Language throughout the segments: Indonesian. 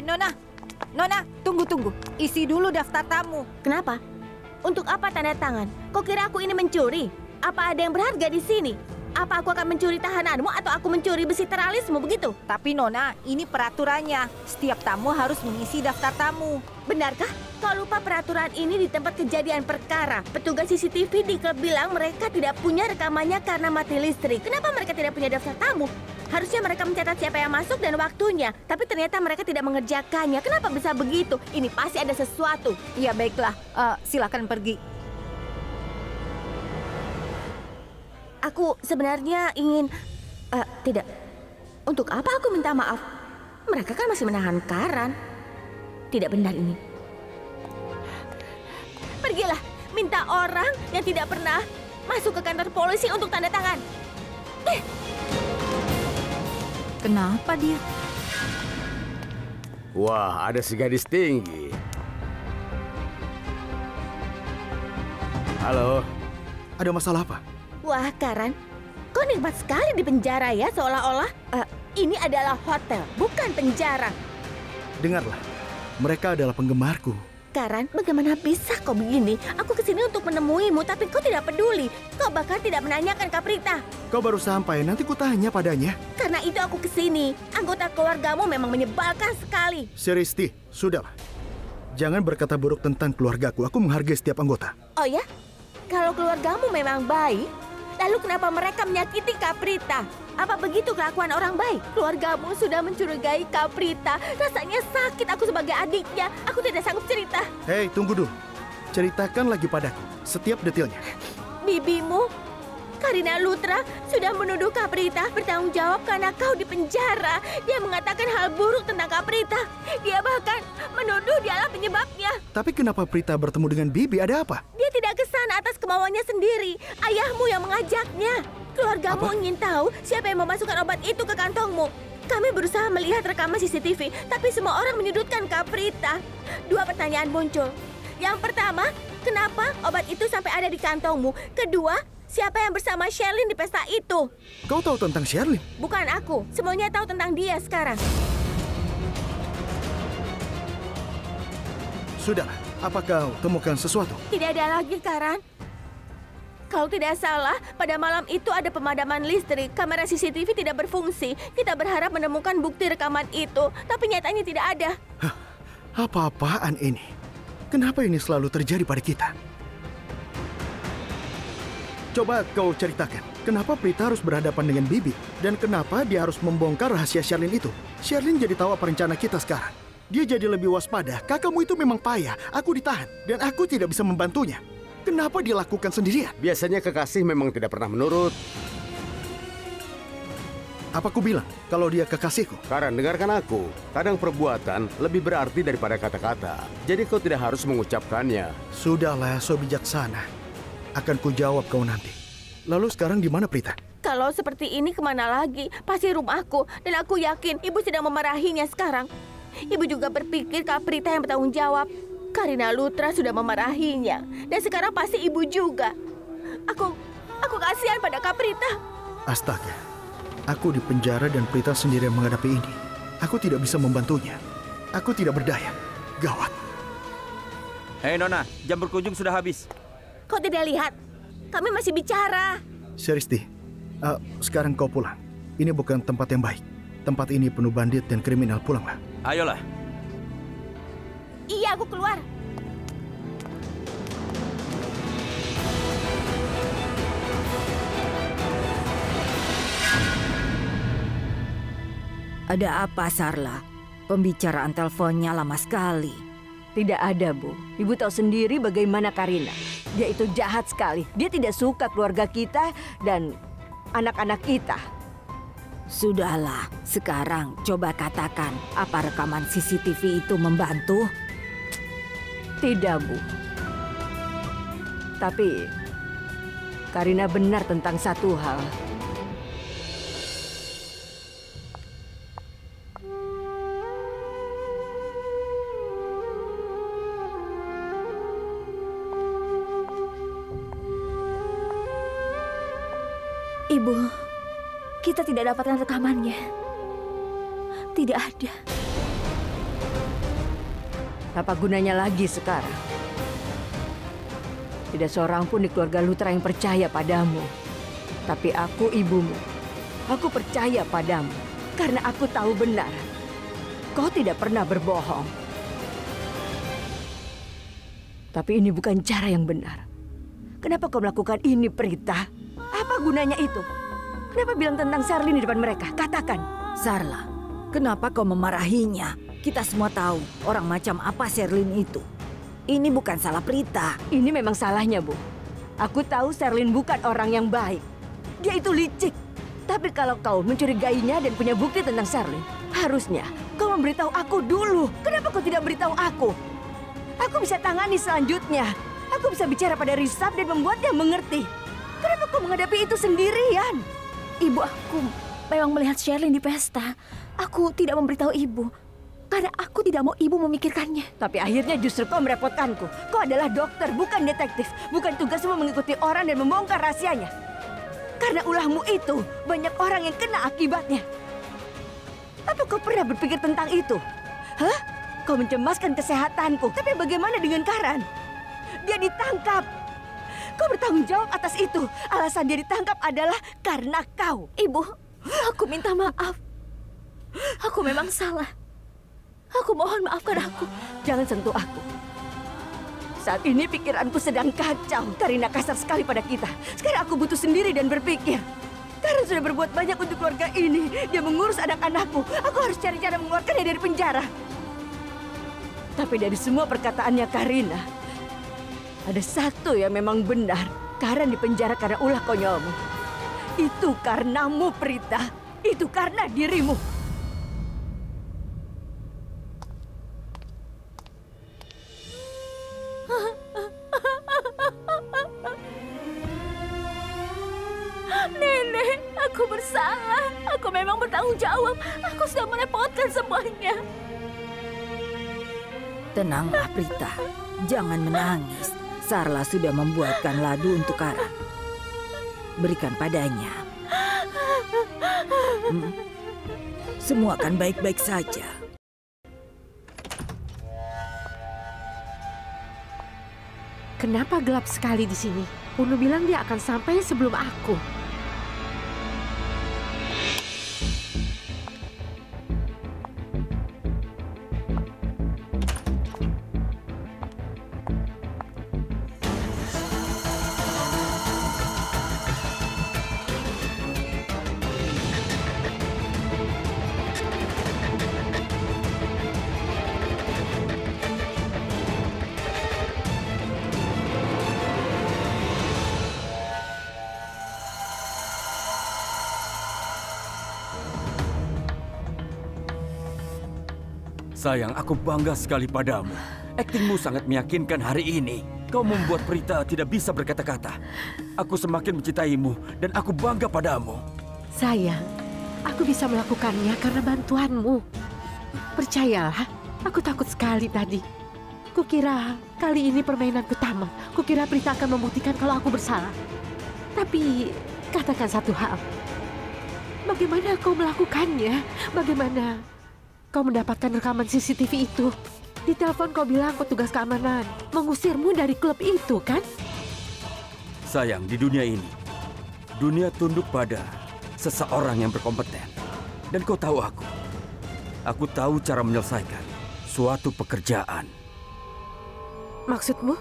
Nona. Nona, tunggu. Isi dulu daftar tamu. Kenapa? Untuk apa tanda tangan? Kau kira aku ini mencuri? Apa ada yang berharga di sini? Apa aku akan mencuri tahananmu atau aku mencuri besi teralismu begitu? Tapi Nona, ini peraturannya. Setiap tamu harus mengisi daftar tamu. Benarkah? Kau lupa peraturan ini di tempat kejadian perkara. Petugas CCTV di klub bilang mereka tidak punya rekamannya karena mati listrik. Kenapa mereka tidak punya daftar tamu? Harusnya mereka mencatat siapa yang masuk dan waktunya. Tapi ternyata mereka tidak mengerjakannya. Kenapa bisa begitu? Ini pasti ada sesuatu. Iya, baiklah. Silakan pergi. Aku sebenarnya ingin... tidak. Untuk apa aku minta maaf? Mereka kan masih menahan Karan. Tidak benar ini. Pergilah, minta orang yang tidak pernah masuk ke kantor polisi untuk tanda tangan. Kenapa dia? Wah, ada si gadis tinggi. Halo. Ada masalah apa? Wah, Karan, kau nikmat sekali di penjara ya, seolah-olah ini adalah hotel, bukan penjara. Dengarlah, mereka adalah penggemarku. Karan, bagaimana bisa kau begini? Aku kesini untuk menemuimu, tapi kau tidak peduli. Kau bahkan tidak menanyakan Kaprita. Kau baru sampai, nanti ku tanya padanya. Karena itu aku kesini. Anggota keluargamu memang menyebalkan sekali. Seristi, sudahlah. Jangan berkata buruk tentang keluargaku, aku menghargai setiap anggota. Oh ya? Kalau keluargamu memang baik, lalu kenapa mereka menyakiti Kaprita? Apa begitu kelakuan orang baik? Keluargamu sudah mencurigai Kaprita. Rasanya sakit aku sebagai adiknya. Aku tidak sanggup cerita. Hei, tunggu dulu. Ceritakan lagi padaku, setiap detailnya. Bibimu, Karina Lutra, sudah menuduh Kaprita bertanggung jawab karena kau di penjara. Dia mengatakan hal buruk tentang Kaprita. Dia bahkan menuduh dialah penyebabnya. Tapi kenapa Prita bertemu dengan Bibi? Ada apa? Dia tidak ke sana atas kemauannya sendiri. Ayahmu yang mengajaknya. Keluargamu ingin tahu siapa yang memasukkan obat itu ke kantongmu. Kami berusaha melihat rekaman CCTV, tapi semua orang menyudutkan Kaprita. Dua pertanyaan muncul. Yang pertama, kenapa obat itu sampai ada di kantongmu? Kedua, siapa yang bersama Sherlyn di pesta itu? Kau tahu tentang Sherlyn? Bukan aku. Semuanya tahu tentang dia sekarang. Sudahlah, apa kau temukan sesuatu? Tidak ada lagi, Karan. Kalau tidak salah, pada malam itu ada pemadaman listrik. Kamera CCTV tidak berfungsi. Kita berharap menemukan bukti rekaman itu, tapi nyatanya tidak ada. Hah, apa-apaan ini? Kenapa ini selalu terjadi pada kita? Coba kau ceritakan, kenapa Prita harus berhadapan dengan Bibi? Dan kenapa dia harus membongkar rahasia Sherlyn itu? Sherlyn jadi tahu apa rencana kita sekarang. Dia jadi lebih waspada. Kakakmu itu memang payah. Aku ditahan, dan aku tidak bisa membantunya. Kenapa dia lakukan sendirian? Biasanya kekasih memang tidak pernah menurut. Apa ku bilang kalau dia kekasihku? Karan, dengarkan aku. Kadang perbuatan lebih berarti daripada kata-kata. Jadi kau tidak harus mengucapkannya. Sudahlah, so bijaksana. Akan ku jawab kau nanti. Lalu sekarang di mana Prita? Kalau seperti ini kemana lagi? Pasti rumahku. Dan aku yakin ibu sedang memarahinya sekarang. Ibu juga berpikir Kaprita yang bertanggung jawab. Karina Lutra sudah memarahinya. Dan sekarang pasti ibu juga. Aku kasihan pada Kaprita. Astaga. Aku di penjara dan Prita sendiri yang menghadapi ini. Aku tidak bisa membantunya. Aku tidak berdaya. Gawat. Hei Nona, jam berkunjung sudah habis. Kau tidak lihat? Kami masih bicara. Seristi, sekarang kau pulang. Ini bukan tempat yang baik. Tempat ini penuh bandit dan kriminal. Pulanglah. Ayolah. Iya, aku keluar. Ada apa, Sarla? Pembicaraan teleponnya lama sekali. Tidak ada, Bu. Ibu tahu sendiri bagaimana Karina. Dia itu jahat sekali. Dia tidak suka keluarga kita dan anak-anak kita. Sudahlah, sekarang coba katakan, apa rekaman CCTV itu membantu? Tidak, Bu. Tapi Karina benar tentang satu hal. Ibu, kita tidak dapatkan rekamannya. Tidak ada. Apa gunanya lagi sekarang? Tidak seorang pun di keluarga Lutra yang percaya padamu. Tapi aku ibumu. Aku percaya padamu karena aku tahu benar. Kau tidak pernah berbohong. Tapi ini bukan cara yang benar. Kenapa kau melakukan ini, Prita? Apa gunanya itu? Kenapa bilang tentang Sherlyn di depan mereka? Katakan. Sarla, kenapa kau memarahinya? Kita semua tahu orang macam apa Sherlyn itu. Ini bukan salah Prita. Ini memang salahnya, Bu. Aku tahu Sherlyn bukan orang yang baik. Dia itu licik. Tapi kalau kau mencurigainya dan punya bukti tentang Sherlyn, harusnya kau memberitahu aku dulu. Kenapa kau tidak beritahu aku? Aku bisa tangani selanjutnya. Aku bisa bicara pada Risab dan membuatnya mengerti. Kenapa kau menghadapi itu sendirian? Ibu, aku memang melihat Sherlyn di pesta. Aku tidak memberitahu ibu. Karena aku tidak mau ibu memikirkannya. Tapi akhirnya justru kau merepotkanku. Kau adalah dokter, bukan detektif. Bukan tugasmu mengikuti orang dan membongkar rahasianya. Karena ulahmu itu, banyak orang yang kena akibatnya. Apa kau pernah berpikir tentang itu? Hah? Kau mencemaskan kesehatanku. Tapi bagaimana dengan Karan? Dia ditangkap. Kau bertanggung jawab atas itu. Alasan dia ditangkap adalah karena kau. Ibu, aku minta maaf. Aku memang salah. Aku mohon maafkan aku. Jangan sentuh aku. Saat ini pikiranku sedang kacau. Karina kasar sekali pada kita. Sekarang aku butuh sendiri dan berpikir. Karin sudah berbuat banyak untuk keluarga ini. Dia mengurus anak-anakku. Aku harus cari cara mengeluarkannya dari penjara. Tapi dari semua perkataannya Karina, ada satu yang memang benar. Karin dipenjara karena ulah konyolmu. Itu karenamu, Prita. Itu karena dirimu. Nenek, aku bersalah. Aku memang bertanggung jawab. Aku sudah merepotkan semuanya. Tenanglah, Prita. Jangan menangis. Sarla sudah membuatkan ladu untuk Karan. Berikan padanya. Semua akan baik-baik saja. Kenapa gelap sekali di sini? Unu bilang dia akan sampai sebelum aku. Sayang, aku bangga sekali padamu. Aktingmu sangat meyakinkan hari ini. Kau membuat Prita tidak bisa berkata-kata. Aku semakin mencintaimu dan aku bangga padamu. Sayang, aku bisa melakukannya karena bantuanmu. Percayalah, aku takut sekali tadi. Kukira kali ini permainanku tamat. Kukira Prita akan membuktikan kalau aku bersalah. Tapi katakan satu hal. Bagaimana kau melakukannya? Bagaimana kau mendapatkan rekaman CCTV itu? Di telepon kau bilang petugas keamanan mengusirmu dari klub itu, kan? Sayang, di dunia ini, dunia tunduk pada seseorang yang berkompeten. Dan kau tahu aku. Aku tahu cara menyelesaikan suatu pekerjaan. Maksudmu?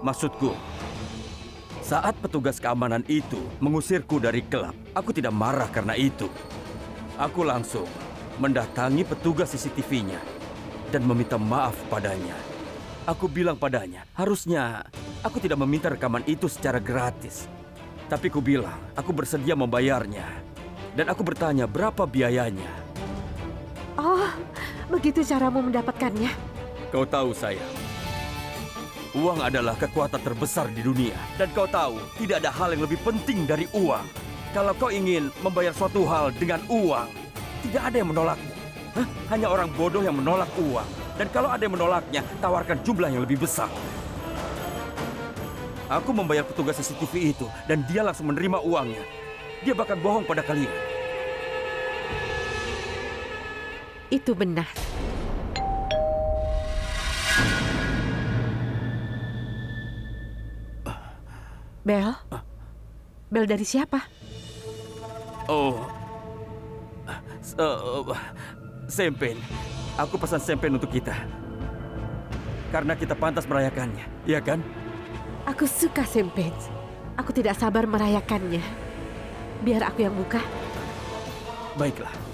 Maksudku, saat petugas keamanan itu mengusirku dari klub, aku tidak marah karena itu. Aku langsung mendatangi petugas CCTV-nya dan meminta maaf padanya. Aku bilang padanya, harusnya aku tidak meminta rekaman itu secara gratis. Tapi ku bilang, aku bersedia membayarnya. Dan aku bertanya berapa biayanya. Oh, begitu caramu mendapatkannya? Kau tahu, sayang, uang adalah kekuatan terbesar di dunia. Dan kau tahu, tidak ada hal yang lebih penting dari uang. Kalau kau ingin membayar suatu hal dengan uang, tidak ada yang menolakmu. Hah? Hanya orang bodoh yang menolak uang. Dan kalau ada yang menolaknya, tawarkan jumlah yang lebih besar. Aku membayar petugas CCTV itu, dan dia langsung menerima uangnya. Dia bahkan bohong pada kalian. Itu benar. Bel? Bel dari siapa? Oh, sempen. Aku pesan sempen untuk kita. Karena kita pantas merayakannya, iya kan? Aku suka sempen. Aku tidak sabar merayakannya. Biar aku yang buka. Baiklah.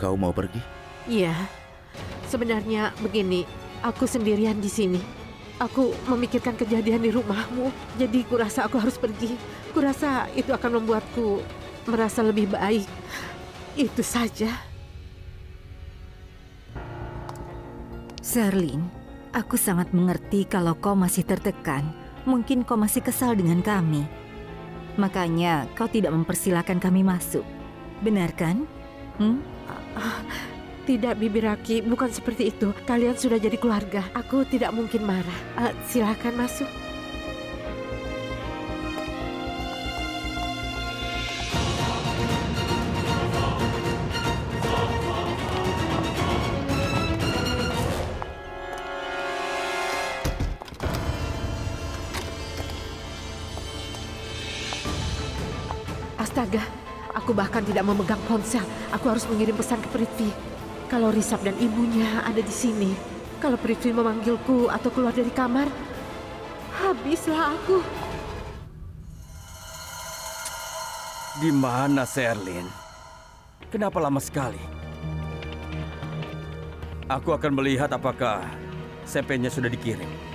Kau mau pergi? Iya. Sebenarnya begini, aku sendirian di sini. Aku memikirkan kejadian di rumahmu. Jadi kurasa aku harus pergi. Kurasa itu akan membuatku merasa lebih baik. Itu saja. Sherlyn, aku sangat mengerti kalau kau masih tertekan. Mungkin kau masih kesal dengan kami. Makanya kau tidak mempersilahkan kami masuk. Benar kan? Tidak, Bibi Raki, bukan seperti itu. Kalian sudah jadi keluarga. Aku tidak mungkin marah. Silakan masuk. Astaga, aku bahkan tidak memegang ponsel. Aku harus mengirim pesan ke Prithvi. Kalau Rishabh dan ibunya ada di sini, kalau Prithvi memanggilku atau keluar dari kamar, habislah aku. Di mana Sherlyn? Kenapa lama sekali? Aku akan melihat apakah sempennya sudah dikirim.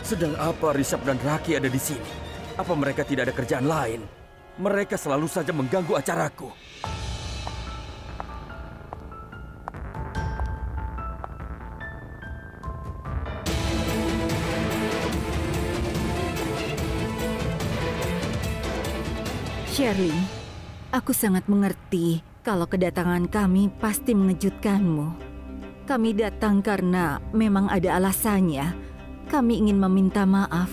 Sedang apa Rishabh dan Raki ada di sini? Apa mereka tidak ada kerjaan lain? Mereka selalu saja mengganggu acaraku. Sherlyn, aku sangat mengerti kalau kedatangan kami pasti mengejutkanmu. Kami datang karena memang ada alasannya. Kami ingin meminta maaf.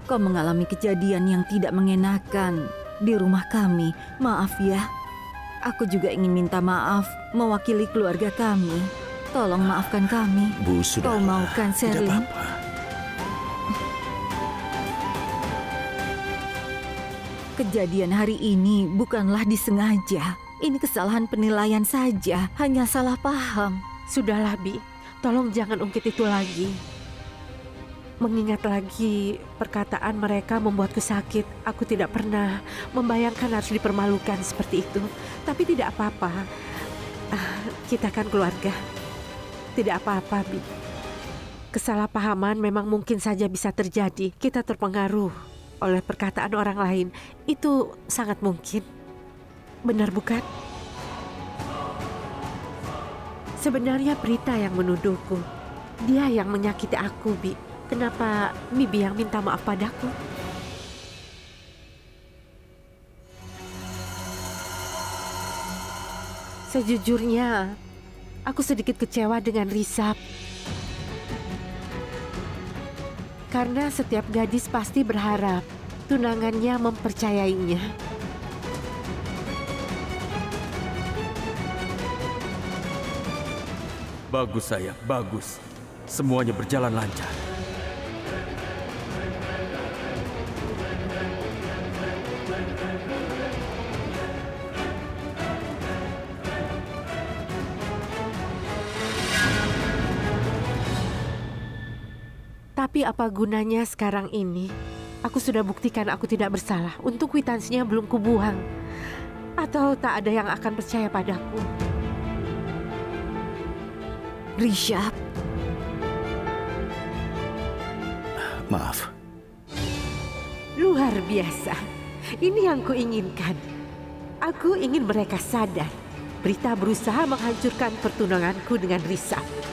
Kau mengalami kejadian yang tidak mengenakan di rumah kami. Maaf ya. Aku juga ingin minta maaf mewakili keluarga kami. Tolong maafkan kami. Bu, sudah. Kau mau kan, Sherlyn? Tidak apa-apa. Kejadian hari ini bukanlah disengaja. Ini kesalahan penilaian saja, hanya salah paham. Sudahlah, Bi. Tolong jangan ungkit itu lagi. Mengingat lagi perkataan mereka membuatku sakit. Aku tidak pernah membayangkan harus dipermalukan seperti itu. Tapi tidak apa-apa. Kita kan keluarga. Tidak apa-apa, Bi. Kesalahpahaman memang mungkin saja bisa terjadi. Kita terpengaruh oleh perkataan orang lain. Itu sangat mungkin. Benar bukan? Sebenarnya Prita yang menuduhku. Dia yang menyakiti aku, Bi. Kenapa Bibi yang minta maaf padaku? Sejujurnya, aku sedikit kecewa dengan Rishabh. Karena setiap gadis pasti berharap tunangannya mempercayainya. Bagus sayang, bagus. Semuanya berjalan lancar. Tapi apa gunanya sekarang ini? Aku sudah buktikan aku tidak bersalah. Untuk kwitansinya belum kubuang. Atau tak ada yang akan percaya padaku. Rishabh. Maaf. Luar biasa. Ini yang kuinginkan. Aku ingin mereka sadar. Prita berusaha menghancurkan pertunanganku dengan Rishabh.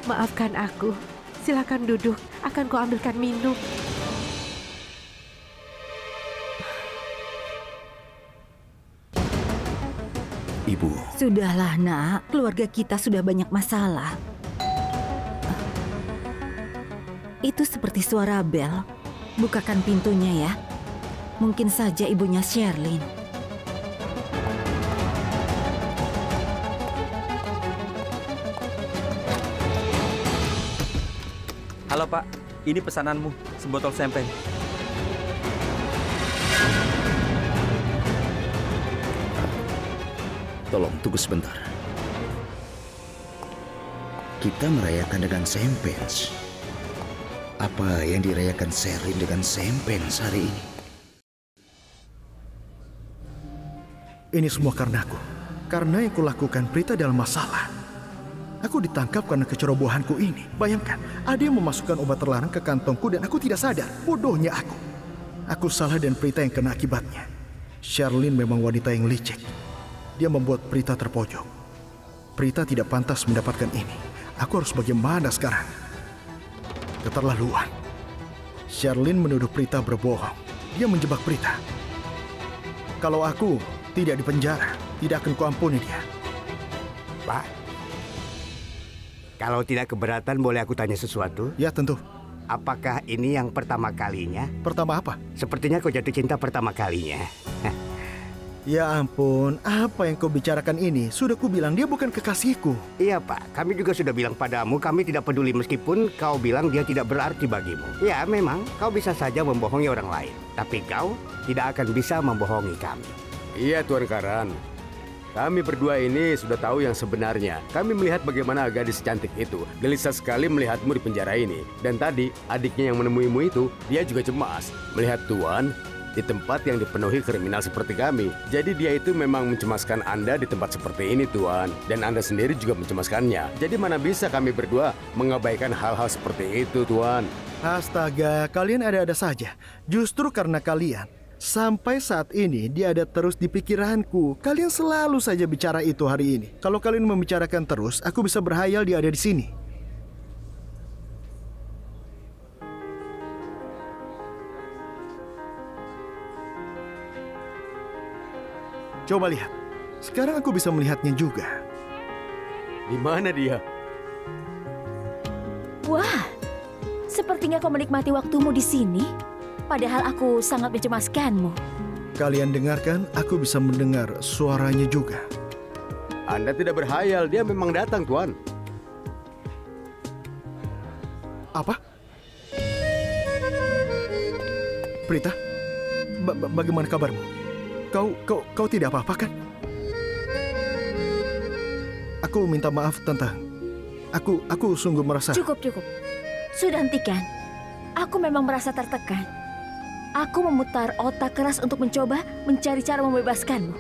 Maafkan aku. Silakan duduk, akan kuambilkan minum. Ibu. Sudahlah, Nak. Keluarga kita sudah banyak masalah. Itu seperti suara bel. Bukakan pintunya ya. Mungkin saja ibunya Sherlyn. Halo Pak, ini pesananmu, sebotol champagne. Tolong tunggu sebentar. Kita merayakan dengan champagne. Apa yang dirayakan Sherlyn dengan champagne hari ini? Ini semua karena aku. Karena yang kulakukan Prita dalam masalah. Aku ditangkap karena kecerobohanku ini. Bayangkan, ada yang memasukkan obat terlarang ke kantongku dan aku tidak sadar. Bodohnya aku. Aku salah dan Prita yang kena akibatnya. Sherlyn memang wanita yang licik. Dia membuat Prita terpojok. Prita tidak pantas mendapatkan ini. Aku harus bagaimana sekarang? Keterlaluan. Sherlyn menuduh Prita berbohong. Dia menjebak Prita. Kalau aku tidak dipenjara, tidak akan kuampuni dia. Pak, kalau tidak keberatan boleh aku tanya sesuatu? Ya tentu. Apakah ini yang pertama kalinya? Pertama apa? Sepertinya kau jatuh cinta pertama kalinya. Ya ampun, apa yang kau bicarakan ini? Sudah kubilang dia bukan kekasihku. Iya Pak, kami juga sudah bilang padamu kami tidak peduli meskipun kau bilang dia tidak berarti bagimu. Ya memang, kau bisa saja membohongi orang lain. Tapi kau tidak akan bisa membohongi kami. Iya Tuan Karan. Kami berdua ini sudah tahu yang sebenarnya. Kami melihat bagaimana gadis cantik itu. Gelisah sekali melihatmu di penjara ini. Dan tadi adiknya yang menemuimu itu, dia juga cemas melihat Tuan di tempat yang dipenuhi kriminal seperti kami. Jadi dia itu memang mencemaskan Anda di tempat seperti ini, Tuan. Dan Anda sendiri juga mencemaskannya. Jadi mana bisa kami berdua mengabaikan hal-hal seperti itu, Tuan? Astaga, kalian ada-ada saja. Justru karena kalian, sampai saat ini dia ada terus di pikiranku. Kalian selalu saja bicara itu hari ini. Kalau kalian membicarakan terus, aku bisa berhayal dia ada di sini. Coba lihat. Sekarang aku bisa melihatnya juga. Di mana dia? Wah, sepertinya kau menikmati waktumu di sini. Padahal aku sangat mencemaskanmu. Kalian dengarkan, aku bisa mendengar suaranya juga. Anda tidak berhayal, dia memang datang, Tuan. Apa? Prita, bagaimana kabarmu? Kau tidak apa-apa kan? Aku minta maaf, Tante. Aku sungguh merasa... Cukup. Sudah hentikan. Aku memang merasa tertekan. Aku memutar otak keras untuk mencoba mencari cara membebaskanmu.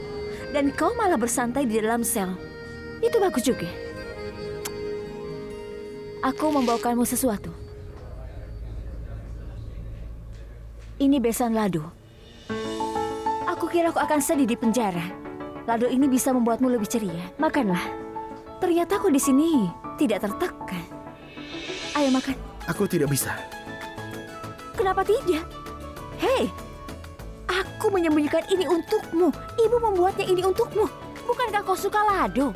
Dan kau malah bersantai di dalam sel. Itu bagus juga. Aku membawakanmu sesuatu. Ini besan lado. Aku kira aku akan sedih di penjara. Lado ini bisa membuatmu lebih ceria. Makanlah. Ternyata aku di sini tidak tertekan. Ayo makan. Aku tidak bisa. Kenapa tidak? Hei, aku menyembunyikan ini untukmu. Ibu membuatnya ini untukmu. Bukankah kau suka lado?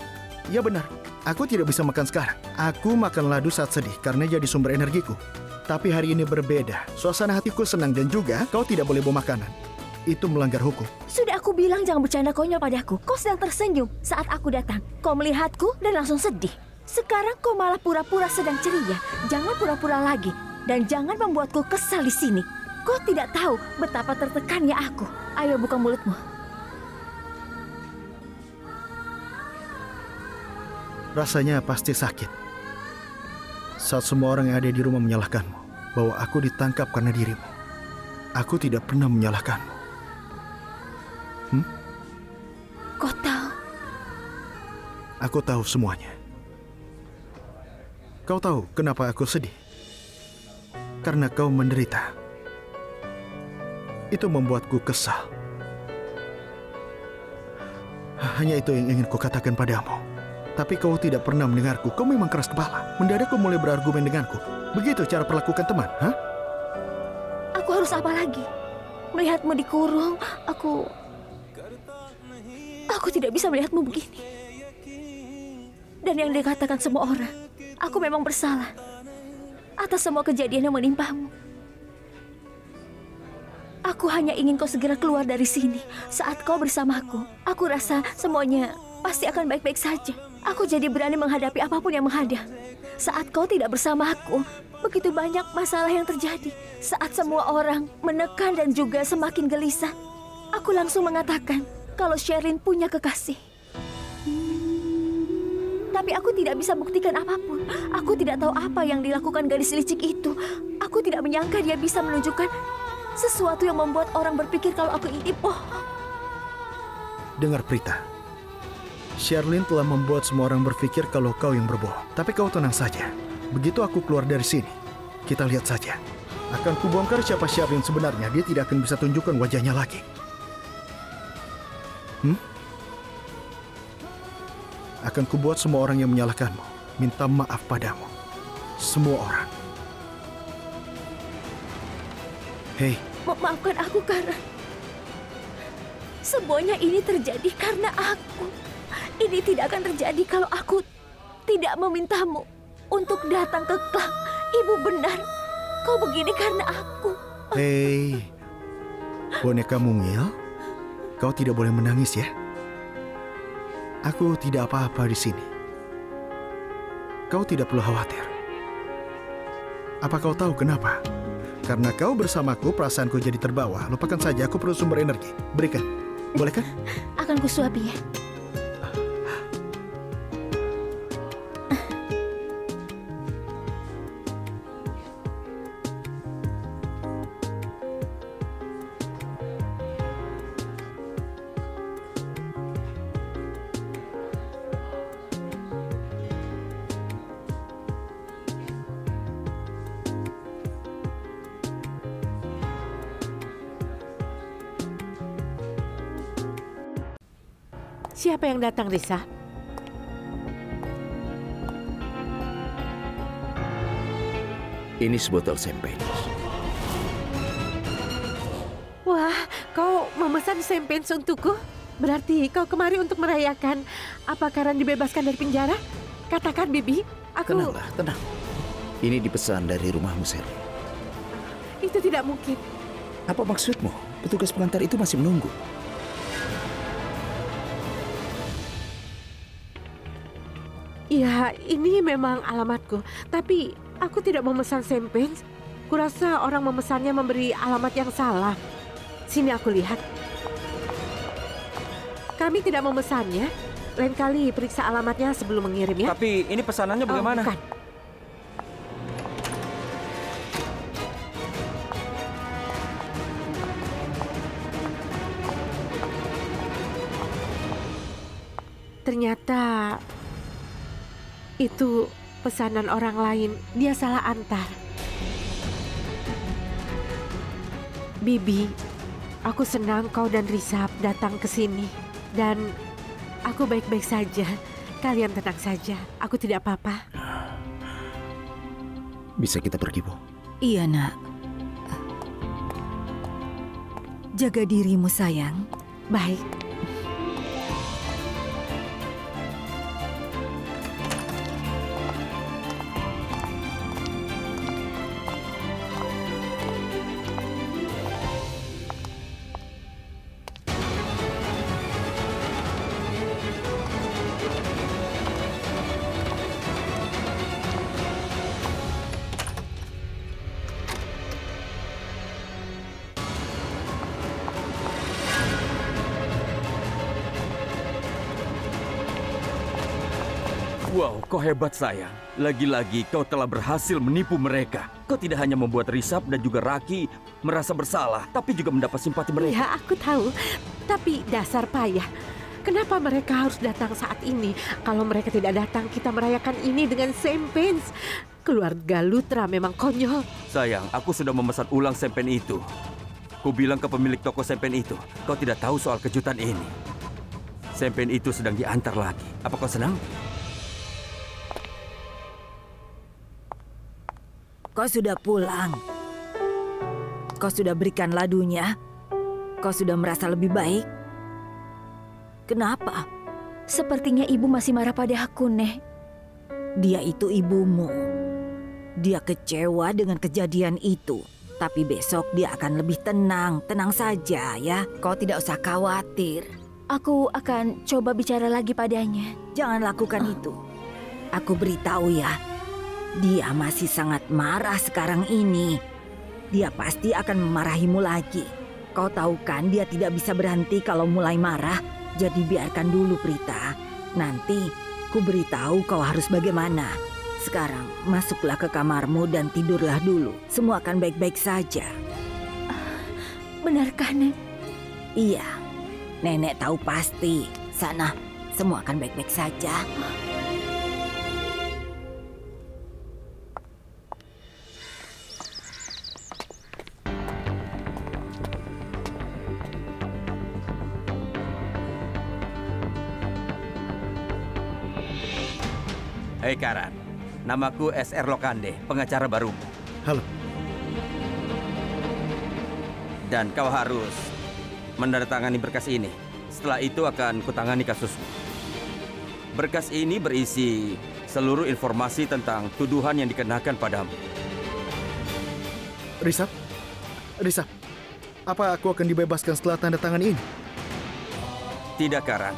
Ya benar. Aku tidak bisa makan sekarang. Aku makan lado saat sedih karena jadi sumber energiku. Tapi hari ini berbeda. Suasana hatiku senang dan juga kau tidak boleh bawa makanan. Itu melanggar hukum. Sudah aku bilang jangan bercanda konyol padaku. Kau sedang tersenyum saat aku datang. Kau melihatku dan langsung sedih. Sekarang kau malah pura-pura sedang ceria. Jangan pura-pura lagi. Dan jangan membuatku kesal di sini. Kau tidak tahu betapa tertekannya aku. Ayo buka mulutmu. Rasanya pasti sakit. Saat semua orang yang ada di rumah menyalahkanmu bahwa aku ditangkap karena dirimu. Aku tidak pernah menyalahkanmu. Kau tahu? Aku tahu semuanya. Kau tahu kenapa aku sedih? Karena kau menderita. Itu membuatku kesal. Hanya itu yang ingin kukatakan padamu. Tapi kau tidak pernah mendengarku. Kau memang keras kepala. Mendadak kau mulai berargumen denganku. Begitu cara perlakukan teman, hah? Aku harus apa lagi? Melihatmu dikurung, aku tidak bisa melihatmu begini. Dan yang dikatakan semua orang, aku memang bersalah atas semua kejadian yang menimpamu. Aku hanya ingin kau segera keluar dari sini. Saat kau bersamaku, aku rasa semuanya pasti akan baik-baik saja. Aku jadi berani menghadapi apapun yang menghadang. Saat kau tidak bersama aku, begitu banyak masalah yang terjadi. Saat semua orang menekan dan juga semakin gelisah, aku langsung mengatakan kalau Sherlyn punya kekasih. Tapi aku tidak bisa buktikan apapun. Aku tidak tahu apa yang dilakukan gadis licik itu. Aku tidak menyangka dia bisa menunjukkan sesuatu yang membuat orang berpikir kalau aku ini bohong. Dengar Prita. Sherlyn telah membuat semua orang berpikir kalau kau yang berbohong. Tapi kau tenang saja. Begitu aku keluar dari sini, kita lihat saja. Akan kubongkar siapa Sherlyn sebenarnya. Dia tidak akan bisa tunjukkan wajahnya lagi. Akan kubuat semua orang yang menyalahkanmu minta maaf padamu. Semua orang. Hei. Maafkan aku, Karan. Semuanya ini terjadi karena aku. Ini tidak akan terjadi kalau aku tidak memintamu untuk datang ke klub. Ibu benar. Kau begini karena aku. Hei. Boneka mungil, kau tidak boleh menangis ya. Aku tidak apa-apa di sini. Kau tidak perlu khawatir. Apa kau tahu kenapa? Karena kau bersamaku, perasaanku jadi terbawa. Lupakan saja, aku perlu sumber energi. Berikan. Boleh kan? Akan kusuapi ya. Siapa yang datang, Risa? Ini sebotol champagne. Wah, kau memesan champagne untukku? Berarti kau kemari untuk merayakan apa Karan dibebaskan dari penjara? Katakan, Bibi. Tenanglah, tenang. Ini dipesan dari rumahmu, Sherlyn. Itu tidak mungkin. Apa maksudmu? Petugas pengantar itu masih menunggu. Ya, ini memang alamatku. Tapi aku tidak memesan champagne. Kurasa orang memesannya memberi alamat yang salah. Sini aku lihat. Kami tidak memesannya. Lain kali periksa alamatnya sebelum mengirim ya. Tapi ini pesanannya bagaimana? Bukan. Ternyata itu pesanan orang lain. Dia salah antar. Bibi, aku senang kau dan Risa datang ke sini. Dan aku baik-baik saja. Kalian tenang saja. Aku tidak apa-apa. Bisa kita pergi, Bu? Iya, Nak. Jaga dirimu, sayang. Baik. Wow, kau hebat sayang. Lagi-lagi kau telah berhasil menipu mereka. Kau tidak hanya membuat Risab dan juga Raki merasa bersalah, tapi juga mendapat simpati mereka. Ya, aku tahu. Tapi dasar payah. Kenapa mereka harus datang saat ini? Kalau mereka tidak datang, kita merayakan ini dengan champagne. Keluarga Lutra memang konyol. Sayang, aku sudah memesan ulang champagne itu. Ku bilang ke pemilik toko champagne itu, kau tidak tahu soal kejutan ini. Champagne itu sedang diantar lagi. Apa kau senang? kau sudah pulang. Kau sudah berikan ladunya. Kau sudah merasa lebih baik. Kenapa? Sepertinya ibu masih marah pada aku, Nek. Dia itu ibumu. Dia kecewa dengan kejadian itu. Tapi besok dia akan lebih tenang. Tenang saja ya. Kau tidak usah khawatir. Aku akan coba bicara lagi padanya. Jangan lakukan itu. Aku beritahu ya. Dia masih sangat marah sekarang ini. Dia pasti akan memarahimu lagi. Kau tahu kan dia tidak bisa berhenti kalau mulai marah. Jadi biarkan dulu, Prita. Nanti ku beritahu kau harus bagaimana. Sekarang masuklah ke kamarmu dan tidurlah dulu. Semua akan baik-baik saja. Benarkah, Nek? Iya, Nenek tahu pasti. Sana, semua akan baik-baik saja. Hei Karan, namaku SR Lokande, pengacara baru. Halo. Dan kau harus menandatangani berkas ini. Setelah itu akan kutangani kasusmu. Berkas ini berisi seluruh informasi tentang tuduhan yang dikenakan padamu. Risab, apa aku akan dibebaskan setelah tanda tangan ini? Tidak, Karan.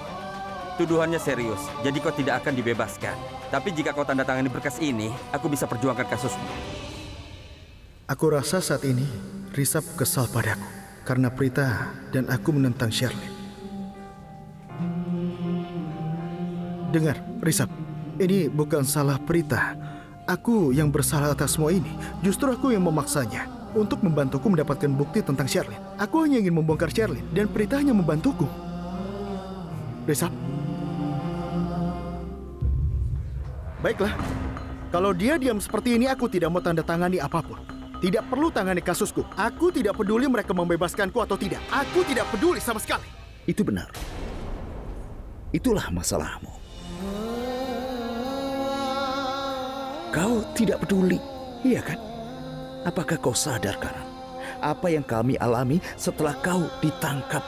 Tuduhannya serius, jadi kau tidak akan dibebaskan. Tapi jika kau tanda tangani berkas ini, aku bisa perjuangkan kasusmu. Aku rasa saat ini Risab kesal padaku karena Prita dan aku menentang Sherlyn. Dengar, Risab, ini bukan salah Prita. Aku yang bersalah atas semua ini. Justru aku yang memaksanya untuk membantuku mendapatkan bukti tentang Sherlyn. Aku hanya ingin membongkar Sherlyn dan Prita hanya membantuku. Risab. Baiklah, kalau dia diam seperti ini, aku tidak mau tanda tangani apapun. Tidak perlu tangani kasusku. Aku tidak peduli mereka membebaskanku atau tidak. Aku tidak peduli sama sekali. Itu benar. Itulah masalahmu. Kau tidak peduli, iya kan? Apakah kau sadar, Karan? Apa yang kami alami setelah kau ditangkap?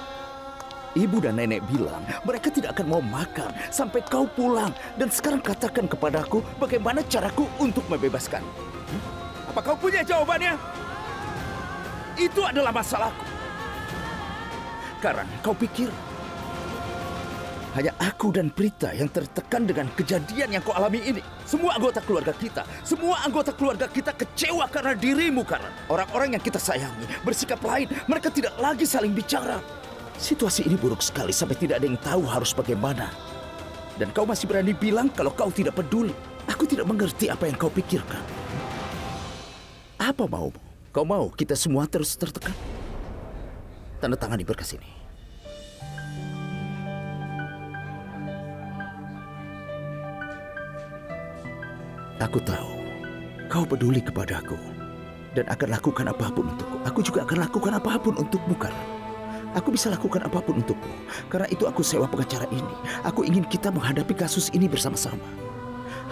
Ibu dan nenek bilang mereka tidak akan mau makan sampai kau pulang. Dan sekarang katakan kepadaku bagaimana caraku untuk membebaskan. Apa kau punya jawabannya? Itu adalah masalahku. Karan, kau pikir hanya aku dan Prita yang tertekan dengan kejadian yang kau alami ini? Semua anggota keluarga kita kecewa karena dirimu, Karan. Orang-orang yang kita sayangi bersikap lain. Mereka tidak lagi saling bicara. Situasi ini buruk sekali sampai tidak ada yang tahu harus bagaimana. Dan kau masih berani bilang kalau kau tidak peduli. Aku tidak mengerti apa yang kau pikirkan. Apa maumu? Kau mau kita semua terus tertekan? Tanda tangan di berkas ini. Aku tahu kau peduli kepadaku dan akan lakukan apapun untukku. Aku juga akan lakukan apapun untukmu, Karan. Aku bisa lakukan apapun untukmu. Karena itu aku sewa pengacara ini. Aku ingin kita menghadapi kasus ini bersama-sama.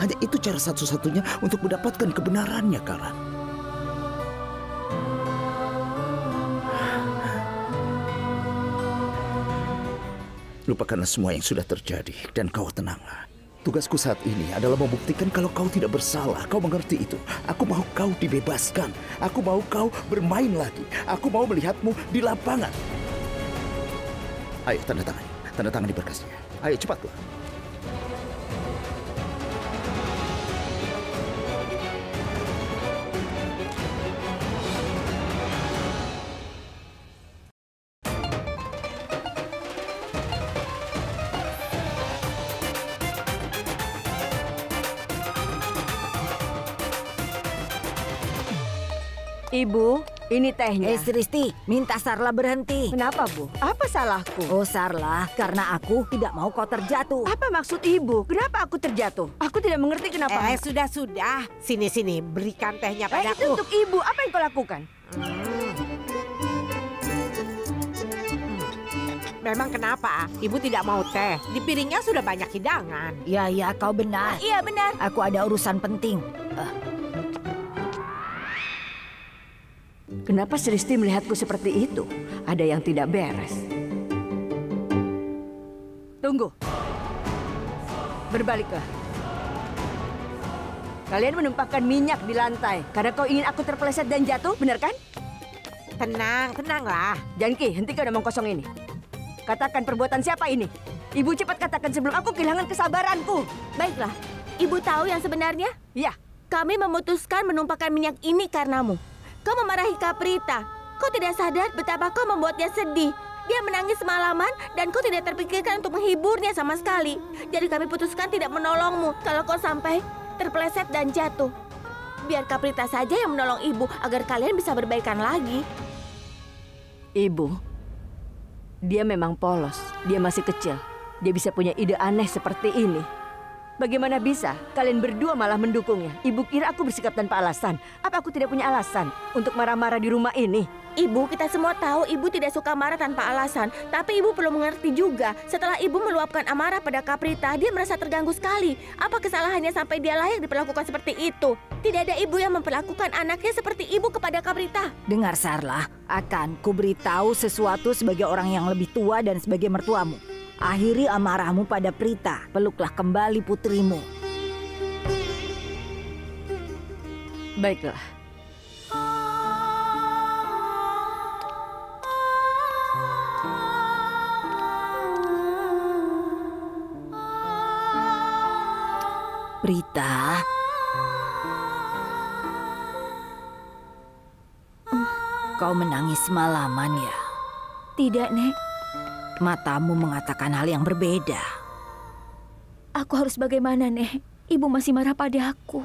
Hanya itu cara satu-satunya untuk mendapatkan kebenarannya, Karan. Lupakanlah semua yang sudah terjadi dan kau tenanglah. Tugasku saat ini adalah membuktikan kalau kau tidak bersalah. Kau mengerti itu. Aku mau kau dibebaskan. Aku mau kau bermain lagi. Aku mau melihatmu di lapangan. Ayo, tanda tangan di berkasnya. Ayo, cepatlah. Ibu, ini tehnya. Sristi, minta Sarla berhenti. Kenapa, Bu? Apa salahku? Oh, Sarla, karena aku tidak mau kau terjatuh. Apa maksud Ibu? Kenapa aku terjatuh? Aku tidak mengerti kenapa. Sudah. Sini, berikan tehnya padaku. Itu untuk Ibu. Apa yang kau lakukan? Memang kenapa? Ibu tidak mau teh. Di piringnya sudah banyak hidangan. Ya, kau benar. Iya, benar. Aku ada urusan penting. Kenapa Sristi melihatku seperti itu? Ada yang tidak beres. Tunggu. Berbaliklah. Kalian menumpahkan minyak di lantai karena kau ingin aku terpeleset dan jatuh, benar kan? Tenanglah. Janki, hentikan omong kosong ini. Katakan perbuatan siapa ini? Ibu cepat katakan sebelum aku kehilangan kesabaranku. Baiklah, Ibu tahu yang sebenarnya? Ya. Kami memutuskan menumpahkan minyak ini karenamu. Kau memarahi Kaprita. Kau tidak sadar betapa kau membuatnya sedih. Dia menangis semalaman dan kau tidak terpikirkan untuk menghiburnya sama sekali. Jadi kami putuskan tidak menolongmu kalau kau sampai terpeleset dan jatuh. Biar Kaprita saja yang menolong ibu agar kalian bisa berbaikan lagi. Ibu, dia memang polos. Dia masih kecil. Dia bisa punya ide aneh seperti ini. Bagaimana bisa kalian berdua malah mendukungnya? Ibu kira aku bersikap tanpa alasan. Apa aku tidak punya alasan untuk marah-marah di rumah ini? Ibu, kita semua tahu ibu tidak suka marah tanpa alasan. Tapi ibu perlu mengerti juga, setelah ibu meluapkan amarah pada Kaprita, dia merasa terganggu sekali. Apa kesalahannya sampai dia layak diperlakukan seperti itu? Tidak ada ibu yang memperlakukan anaknya seperti ibu kepada Kaprita. Dengar Sarla, akan kuberitahu sesuatu sebagai orang yang lebih tua dan sebagai mertuamu. Akhiri amarahmu pada Prita, peluklah kembali putrimu. Baiklah. Prita. Kau menangis semalaman ya? Tidak, Nek. Matamu mengatakan hal yang berbeda. Aku harus bagaimana, Nek? Ibu masih marah pada aku.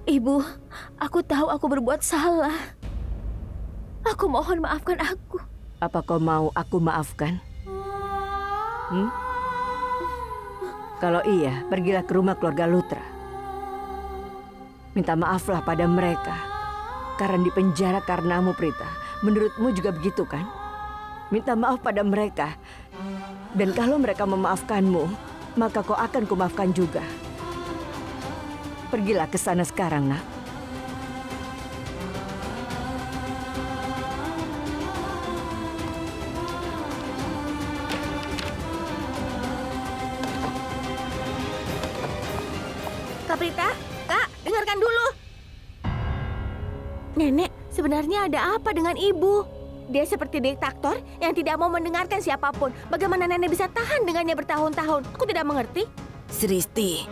Ibu, aku tahu aku berbuat salah. Aku mohon maafkan aku. Apa kau mau aku maafkan? Kalau iya, pergilah ke rumah keluarga Lutra. Minta maaflah pada mereka. Karena dipenjara karenamu, Prita. Menurutmu juga begitu kan? Minta maaf pada mereka. Dan kalau mereka memaafkanmu, maka kau akan kumaafkan juga. Pergilah ke sana sekarang, Nak. Kaprita, Kak, dengarkan dulu. Nenek, sebenarnya ada apa dengan ibu? Dia seperti diktator yang tidak mau mendengarkan siapapun. Bagaimana nenek bisa tahan dengannya bertahun-tahun? Aku tidak mengerti. Sristi,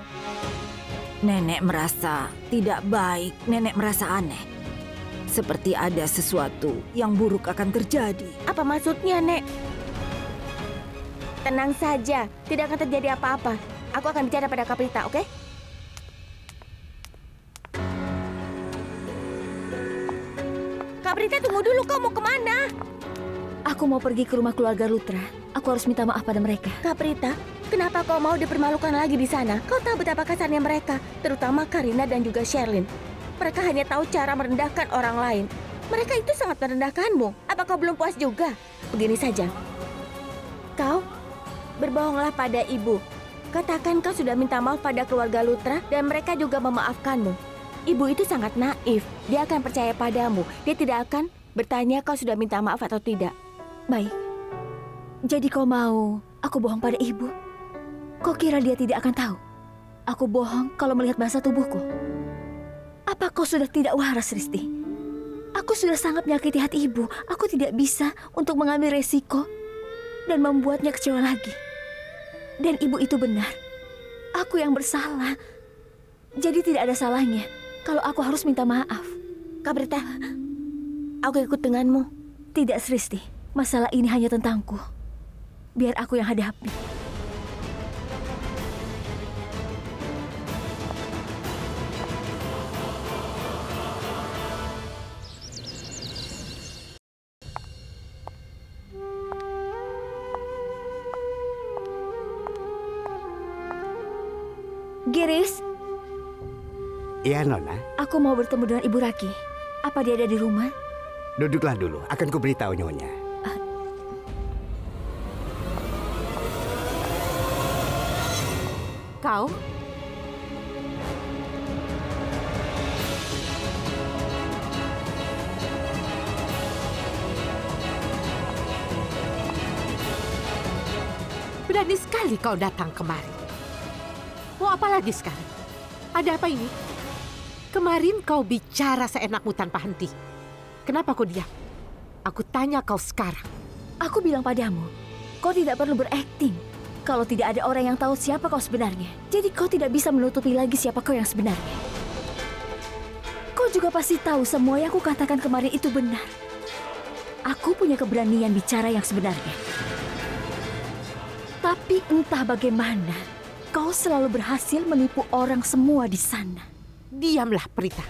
nenek merasa tidak baik, nenek merasa aneh. Seperti ada sesuatu yang buruk akan terjadi. Apa maksudnya, Nek? Tenang saja, tidak akan terjadi apa-apa. Aku akan bicara pada Kaprita, oke? Kaprita, tunggu dulu, kau mau kemana? Aku mau pergi ke rumah keluarga Lutra. Aku harus minta maaf pada mereka. Kaprita, kenapa kau mau dipermalukan lagi di sana? Kau tahu betapa kasarnya mereka, terutama Karina dan juga Sherlyn. Mereka hanya tahu cara merendahkan orang lain. Mereka itu sangat merendahkanmu. Apa kau belum puas juga? Begini saja. Kau berbohonglah pada ibu. Katakan kau sudah minta maaf pada keluarga Lutra dan mereka juga memaafkanmu. Ibu itu sangat naif. Dia akan percaya padamu. Dia tidak akan bertanya kau sudah minta maaf atau tidak. Baik. Jadi kau mau aku bohong pada ibu? Kau kira dia tidak akan tahu? Aku bohong kalau melihat bahasa tubuhku. Apa kau sudah tidak waras, Risti? Aku sudah sangat menyakiti hati ibu. Aku tidak bisa untuk mengambil resiko dan membuatnya kecewa lagi. Dan ibu itu benar. Aku yang bersalah. Jadi tidak ada salahnya kalau aku harus minta maaf. Kaprita, aku ikut denganmu. Tidak, Sristi. Masalah ini hanya tentangku. Biar aku yang hadapi. Giris, Iya, Nona. Aku mau bertemu dengan Ibu Raki. Apa dia ada di rumah? Duduklah dulu, akan kuberitahu Nyonya. Kau? Berani sekali kau datang kemari. Mau apa lagi sekarang? Ada apa ini? Kemarin kau bicara seenakmu tanpa henti. Kenapa kau diam? Aku tanya kau sekarang. Aku bilang padamu, kau tidak perlu berakting. Kalau tidak ada orang yang tahu siapa kau sebenarnya. Jadi kau tidak bisa menutupi lagi siapa kau yang sebenarnya. Kau juga pasti tahu semua yang aku katakan kemarin itu benar. Aku punya keberanian bicara yang sebenarnya. Tapi entah bagaimana, kau selalu berhasil menipu orang semua di sana. Diamlah, Prita.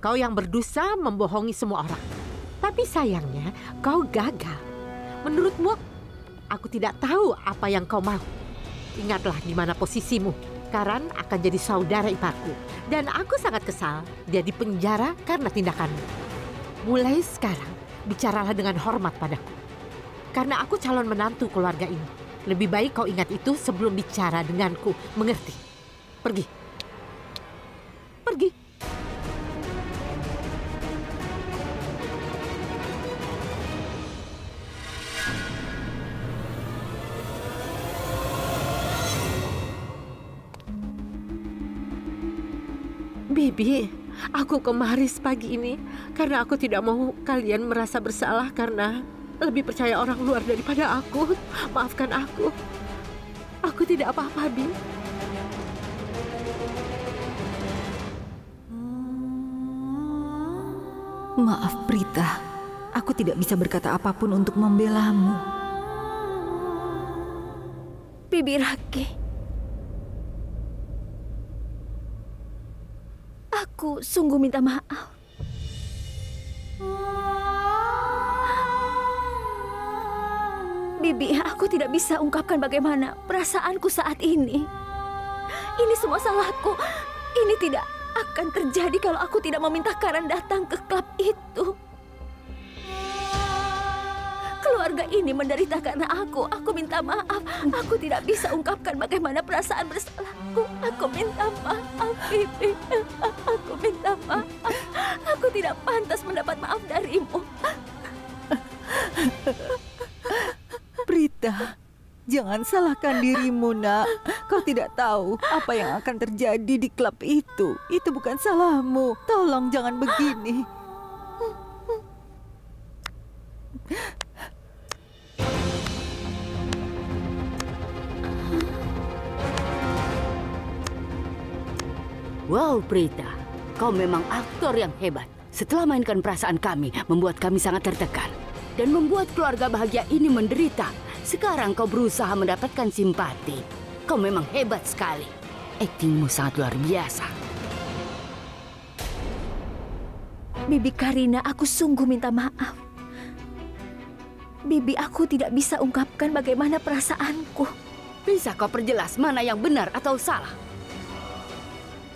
Kau yang berdosa membohongi semua orang. Tapi sayangnya, kau gagal. Menurutmu, aku tidak tahu apa yang kau mau. Ingatlah di mana posisimu. Karan akan jadi saudara iparku. Dan aku sangat kesal dia dipenjara karena tindakanmu. Mulai sekarang, bicaralah dengan hormat padaku. Karena aku calon menantu keluarga ini. Lebih baik kau ingat itu sebelum bicara denganku. Mengerti? Pergi. Pergi. Bibi, aku kemari pagi ini karena aku tidak mau kalian merasa bersalah karena lebih percaya orang luar daripada aku. Maafkan aku. Aku tidak apa-apa, Bi. Maaf, Prita. Aku tidak bisa berkata apapun untuk membelamu. Bibi Raki. Aku sungguh minta maaf. Bibi, aku tidak bisa ungkapkan bagaimana perasaanku saat ini. Ini semua salahku. Ini tidak akan terjadi kalau aku tidak meminta Karan datang ke klub itu. Keluarga ini menderita karena aku. Aku minta maaf. Aku tidak bisa ungkapkan bagaimana perasaan bersalahku. Aku minta maaf, Bibi. Aku minta maaf. Aku tidak pantas mendapat maaf darimu. Prita, jangan salahkan dirimu, nak. Kau tidak tahu apa yang akan terjadi di klub itu. Itu bukan salahmu. Tolong jangan begini. Wow, Prita, kau memang aktor yang hebat. Setelah mainkan perasaan kami, membuat kami sangat tertekan. Dan membuat keluarga bahagia ini menderita. Sekarang kau berusaha mendapatkan simpati. Kau memang hebat sekali. Aktingmu sangat luar biasa. Bibi Karina, aku sungguh minta maaf. Bibi, aku tidak bisa ungkapkan bagaimana perasaanku. Bisa kau perjelas mana yang benar atau salah?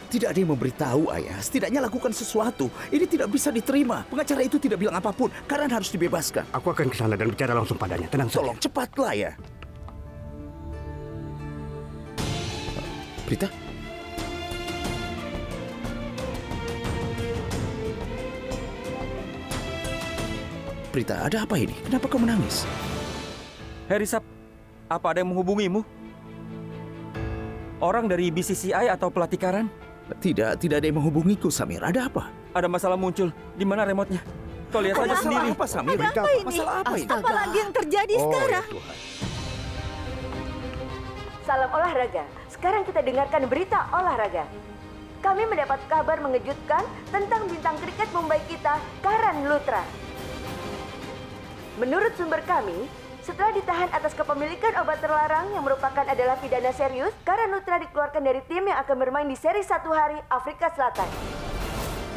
Tidak ada yang memberitahu, Ayah. Setidaknya lakukan sesuatu. Ini tidak bisa diterima. Pengacara itu tidak bilang apapun. Karan harus dibebaskan. Aku akan ke sana dan bicara langsung padanya. Tenang saja. Tolong, cepatlah ya. Prita? Prita, ada apa ini? Kenapa kau menangis? Herisap, apa ada yang menghubungimu? Orang dari BCCI atau pelatih Karan? Tidak ada yang menghubungiku, Samir. Ada apa? Ada masalah muncul. Di mana remote-nya? Kau lihat saja sendiri. Apa, Samir? Ada apa ini? Masalah apa ini? Apa lagi yang terjadi sekarang? Tuhan. Salam olahraga. Sekarang kita dengarkan berita olahraga. Kami mendapat kabar mengejutkan tentang bintang kriket Mumbai kita, Karan Luthra. Menurut sumber kami, setelah ditahan atas kepemilikan obat terlarang yang merupakan adalah pidana serius, Karan Luthra dikeluarkan dari tim yang akan bermain di seri 1 hari Afrika Selatan.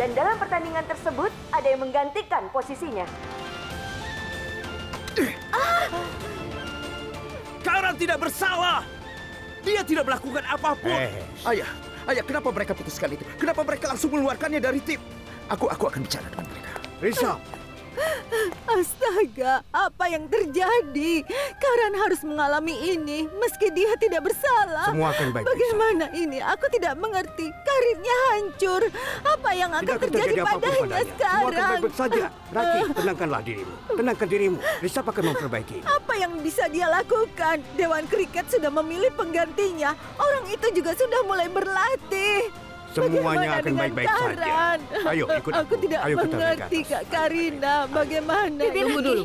Dan dalam pertandingan tersebut, ada yang menggantikan posisinya. Karan tidak bersalah. Dia tidak melakukan apapun. Ayah, Ayah, kenapa mereka putuskan itu? Kenapa mereka langsung mengeluarkannya dari tim? Aku akan bicara dengan mereka. Risa, Astaga, apa yang terjadi? Karan harus mengalami ini meski dia tidak bersalah. semua akan baik-baik saja. Bagaimana ini? Aku tidak mengerti. Karirnya hancur. Apa yang akan Tidak akan terjadi apapun padanya Semua akan sekarang? baik-baik saja. Raki, tenangkanlah dirimu. Tenangkan dirimu. Risa akan memperbaiki. Apa yang bisa dia lakukan? Dewan Kriket sudah memilih penggantinya. Orang itu juga sudah mulai berlatih. Semuanya Bagaimana akan dengan baik-baik saja. Karan? Ayo, ikut Aku tidak Ayo kita mengerti, naik ke Kak Karina. Bagaimana? Tunggu dulu.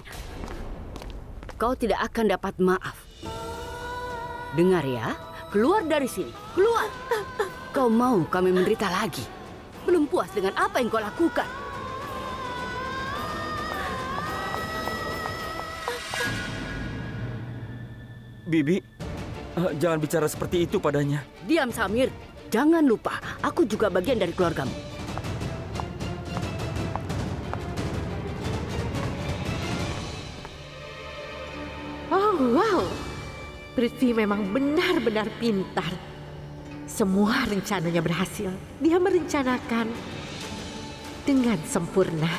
Kau tidak akan dapat maaf. Dengar ya, keluar dari sini. Keluar. Kau mau kami menderita lagi? Belum puas dengan apa yang kau lakukan? Bibi, jangan bicara seperti itu padanya. Diam, Samir. Jangan lupa, aku juga bagian dari keluargamu. Oh, wow. Prithvi memang benar-benar pintar. Semua rencananya berhasil. Dia merencanakan dengan sempurna.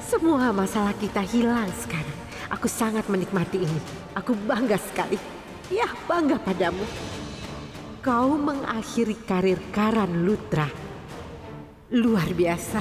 Semua masalah kita hilang sekarang. Aku sangat menikmati ini. Aku bangga sekali. Ya, bangga padamu. Kau mengakhiri karir Karan Lutra. Luar biasa.